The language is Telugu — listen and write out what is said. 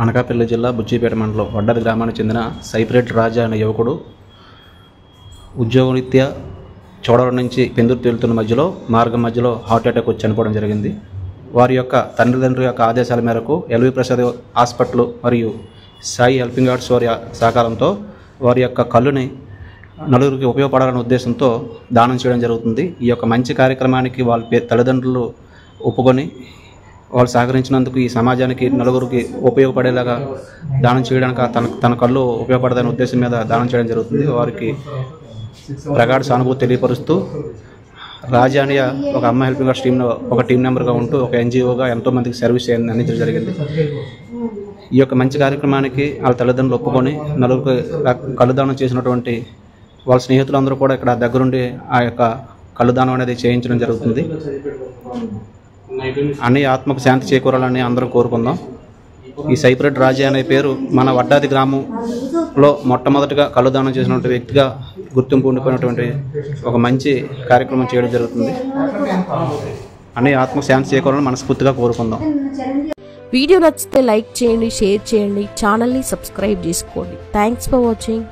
అనకాపల్లి జిల్లా బుచ్చిపేట మండలం వడ్డాది గ్రామానికి చెందిన సైపిరెడ్డి రాజా అనే యువకుడు ఉద్యోగరీత్యా చోడవరం నుంచి పెందుర్తి వెళ్తున్న మార్గం మధ్యలో హార్ట్ అటాక్ వచ్చి చనిపోవడం జరిగింది. వారి యొక్క తండ్రి యొక్క ఆదేశాల మేరకు ఎల్వి ప్రసాద్ హాస్పిటల్ మరియు సాయి హెల్పింగ్ ఆర్ట్స్ వారి సహకారంతో వారి యొక్క కళ్ళుని నలుగురికి ఉపయోగపడాలనే ఉద్దేశంతో దానం చేయడం జరుగుతుంది. ఈ యొక్క మంచి కార్యక్రమానికి వాళ్ళ తల్లిదండ్రులు ఒప్పుకొని వాళ్ళు సహకరించినందుకు ఈ సమాజానికి నలుగురికి ఉపయోగపడేలాగా దానం చేయడానికి తన కళ్ళు ఉపయోగపడదనే ఉద్దేశం మీద దానం చేయడం జరుగుతుంది. వారికి ప్రగాఢ సానుభూతి తెలియపరుస్తూ రాజానియ ఒక అమ్మ హెల్పింగ్ ఆర్ట్స్ టీంలో ఒక టీం మెంబర్గా ఉంటూ ఒక ఎన్జిఓగా ఎంతోమందికి సర్వీస్ అందించడం జరిగింది. ఈ యొక్క మంచి కార్యక్రమానికి వాళ్ళ తల్లిదండ్రులు ఒప్పుకొని నలుగురికి కళ్ళుదానం చేసినటువంటి వాళ్ళ స్నేహితులందరూ కూడా ఇక్కడ దగ్గరుండి ఆ యొక్క కళ్ళుదానం అనేది చేయించడం జరుగుతుంది. అన్ని ఆత్మకు శాంతి చేకూరాలని అందరం కోరుకుందాం. ఈ సైపిరెడ్డి రాజా అనే పేరు మన వడ్డాది గ్రామంలో మొట్టమొదటిగా కళ్ళుదానం చేసినటువంటి వ్యక్తిగా గుర్తింపు ఉండిపోయినటువంటి ఒక మంచి కార్యక్రమం చేయడం జరుగుతుంది. అన్ని ఆత్మకు శాంతి చేకూరాలని మనస్ఫూర్తిగా కోరుకుందాం. వీడియో నచ్చితే లైక్ చేయండి, షేర్ చేయండి, ఛానల్ని సబ్స్క్రైబ్ చేసుకోండి. Thanks for watching.